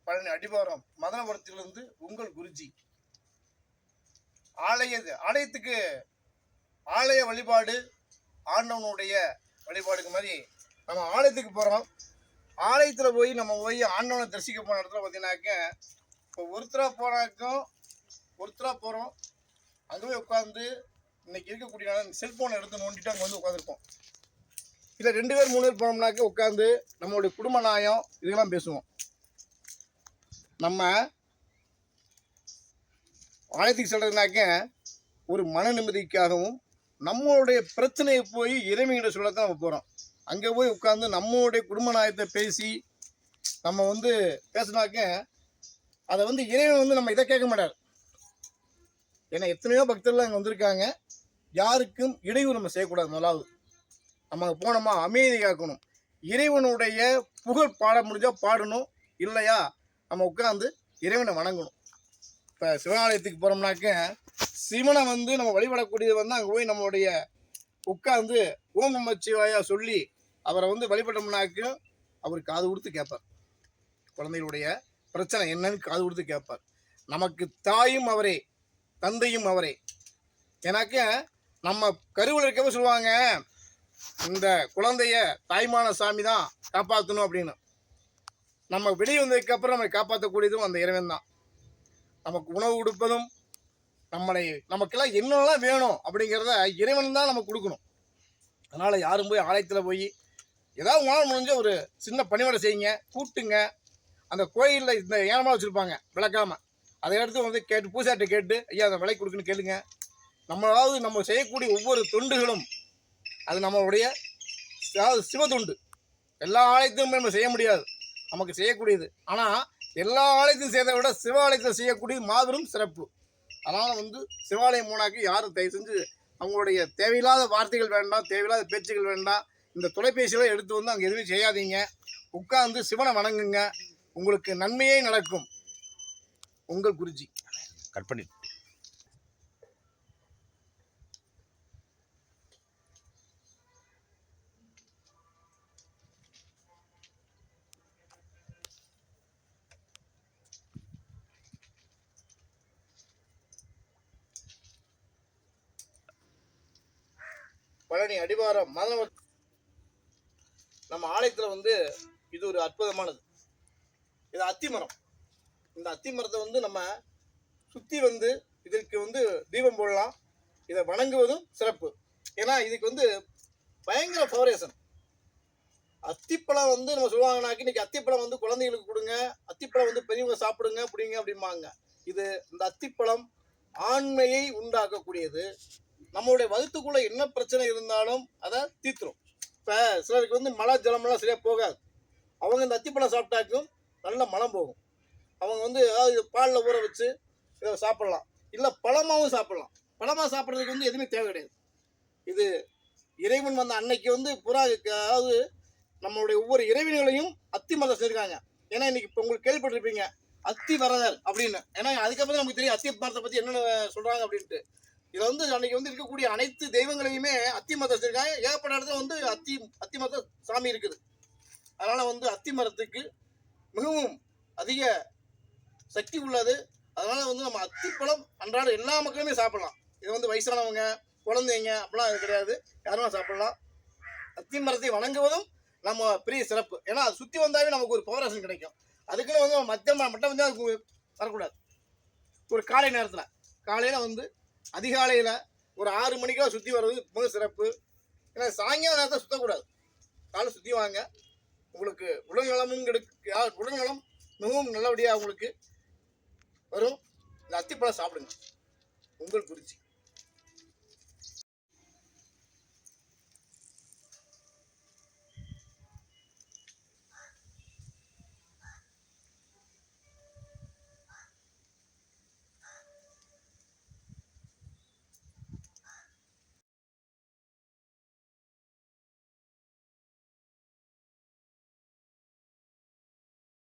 பழனி அடிவாரம் மதனபுரத்திலிருந்து உங்கள் குருஜி. ஆலயத்துக்கு ஆலய வழிபாடு ஆண்டவனுடைய வழிபாடுக்கு மாதிரி நம்ம ஆலயத்துக்கு போகிறோம். ஆலயத்தில் போய் ஆண்டவனை தரிசிக்க போன இடத்துல பார்த்தீங்கன்னாக்க, இப்போ ஒருத்தராக போகிறோம். அங்கே போய் உட்காந்து இன்னைக்கு இருக்கக்கூடிய செல்ஃபோனை எடுத்து நோண்டிட்டு அங்கே வந்து உட்காந்துருப்போம். இல்லை 2 பேர் 3 பேர் போனோம்னாக்க உட்காந்து நம்மளுடைய குடும்ப நியாயம் இதெல்லாம் பேசுவோம். நம்ம ஆலயத்துக்கு செல்றதுனாக்க ஒரு மன நிம்மதிக்காகவும் நம்மளுடைய பிரச்சனையை போய் இறைவன்கிட்ட சொல்லத்தான் நம்ம போகிறோம். அங்கே போய் உட்காந்து நம்மளுடைய குடும்ப நியாயத்தை பேசி நம்ம வந்து பேசினாக்க அதை வந்து இறைவன் நம்ம இதை கேட்க மாட்டார். ஏன்னா எத்தனையோ பக்தர்கள் அங்கே வந்திருக்காங்க. யாருக்கும் இடையூறு நம்ம செய்யக்கூடாது. முதலாவது நம்ம அங்கே போனோமா அமைதி காக்கணும். இறைவனுடைய புகழ் பாட முடிஞ்சால் பாடணும், இல்லையா நம்ம உட்காந்து இறைவனை வணங்கணும். இப்போ சிவாலயத்துக்கு போகிறோம்னாக்க சிவனை நம்ம வழிபடக்கூடியது அங்கே போய் நம்மளுடைய உட்காந்து ஓம் நமச்சிவாயா சொல்லி அவரை வழிபட்டோம்னாக்க அவர் காது கொடுத்து கேட்பார். குழந்தைகளுடைய பிரச்சனை என்னன்னு காது கொடுத்து கேட்பார். நமக்கு தாயும் அவரே, தந்தையும் அவரே. ஏன்னாக்க நம்ம கருவில் இருக்கவே சொல்லுவாங்க, இந்த குழந்தைய தாய்மான சாமி தான் காப்பாற்றணும் அப்படின்னு. நம்ம வெளியே வந்ததுக்கு அப்புறம் நம்மளை காப்பாற்றக்கூடியதும் அந்த இறைவன் தான். நமக்கு உணவு கொடுப்பதும் நமக்கெல்லாம் என்னெல்லாம் வேணும் அப்படிங்கிறத இறைவன் தான் நமக்கு கொடுக்கணும். அதனால் யாரும் போய் ஆலயத்தில் போய் ஏதாவது உணவு முடிஞ்ச ஒரு சின்ன பணிவிடை செய்யுங்க, கூட்டுங்க. அந்த கோயிலில் இந்த ஏனமாக வச்சுருப்பாங்க விளக்காமல், அதை எடுத்து கேட்டு பூசாட்டை கேட்டு ஐயா அதை விலை கொடுக்குன்னு கேளுங்க. நம்ம செய்யக்கூடிய ஒவ்வொரு தொண்டுகளும் அது நம்மளுடைய சிவ தொண்டு. எல்லா ஆலயத்தையும் நம்ம செய்ய முடியாது, நமக்கு செய்யக்கூடியது. ஆனால் எல்லா ஆலயத்தையும் செய்யறதை விட சிவ ஆலயத்தில் செய்யக்கூடிய மாபெரும் சிறப்பு. அதனால் சிவாலயம் போனாக்கி யாரும் தயவு செஞ்சு அவங்களுடைய தேவையில்லாத வார்த்தைகள் வேண்டாம், தேவையில்லாத பேச்சுகள் வேண்டாம். இந்த தொலைபேசிகளை எடுத்து அங்கே எதுவுமே செய்யாதீங்க. உட்கார்ந்து சிவனை வணங்குங்க, உங்களுக்கு நன்மையே நடக்கும். உங்கள் குருஜி. கட் பண்ணி பழனி அடிவாரம் மதனபுரம் நம்ம ஆலயத்தில் இது ஒரு அற்புதமானது. இது அத்திமரம். இந்த அத்திமரத்தை நம்ம சுற்றி இதற்கு தீபம் போடலாம். இதை வணங்குவதும் சிறப்பு. ஏன்னா இதுக்கு பயங்கர ஃபவரேஷன். அத்திப்பழம் நம்ம சொல்லுவாங்கனாக்கி இன்னைக்கு அத்திப்பழம் குழந்தைகளுக்கு கொடுங்க, அத்திப்பழம் பெரியவங்க சாப்பிடுங்க பிடிங்க அப்படிம்பாங்க. இந்த அத்திப்பழம் ஆண்மையை உண்டாக்கக்கூடியது. நம்மளுடைய வகுத்துக்குள்ள என்ன பிரச்சனை இருந்தாலும் அதை தீர்த்துரும். இப்போ சிலருக்கு மழை ஜலமெல்லாம் சரியாக போகாது. அவங்க இந்த அத்திப்பழம் சாப்பிட்டாக்கும் நல்ல மனம் போகும். அவங்க அதாவது பாலில் ஊற வச்சு இதை சாப்பிடலாம், இல்லை பழமாகவும் சாப்பிடலாம். பழமாக சாப்பிட்றதுக்கு எதுவுமே தேவை கிடையாது. இது இறைவன் அன்னைக்கு புறா, அதாவது நம்மளுடைய ஒவ்வொரு இறைவன்களையும் அத்தி மரம் செஞ்சுருக்காங்க. ஏன்னா இன்னைக்கு இப்போ உங்களுக்கு கேள்விப்பட்டிருப்பீங்க அத்தி வரதல் அப்படின்னு. ஏன்னா அதுக்கப்புறம் நமக்கு தெரியும் அத்தி மரத்தை பற்றி என்னென்ன சொல்கிறாங்க அப்படின்ட்டு. இதில் அன்னைக்கு இருக்கக்கூடிய அனைத்து தெய்வங்களையுமே அத்தி மரத்தை வச்சிருக்காங்க. ஏகப்பட்ட இடத்துல அத்தி மரத்த சாமி இருக்குது. அதனால் அத்தி மரத்துக்கு மிகவும் அதிக சக்தி உள்ளது. அதனால் நம்ம அத்திப்பழம் அன்றாட எல்லா மக்களுமே சாப்பிடலாம். இது வயசானவங்க, குழந்தைங்க அப்படிலாம் அது கிடையாது, யாருமே சாப்பிடலாம். அத்தி மரத்தை வணங்குவதும் நம்ம பெரிய சிறப்பு. ஏன்னா அது சுற்றி வந்தாவே நமக்கு ஒரு பவரேஷன் கிடைக்கும். அதுக்குன்னு மட்டும் அதுக்கு வரக்கூடாது. ஒரு காலை நேரத்தில், காலையில் அதிகாலையில் ஒரு 6 மணிக்கெல்லாம் சுற்றி வர்றது மிக சிறப்பு. ஏன்னா சாயங்கால நேரத்தை சுற்றக்கூடாது. காலை சுற்றி வாங்க, உங்களுக்கு உடல்நலம் மிகவும் நல்லபடியாக உங்களுக்கு வரும். இந்த அத்திப்பழம் சாப்பிடுங்க. உங்கள் குறிச்சி.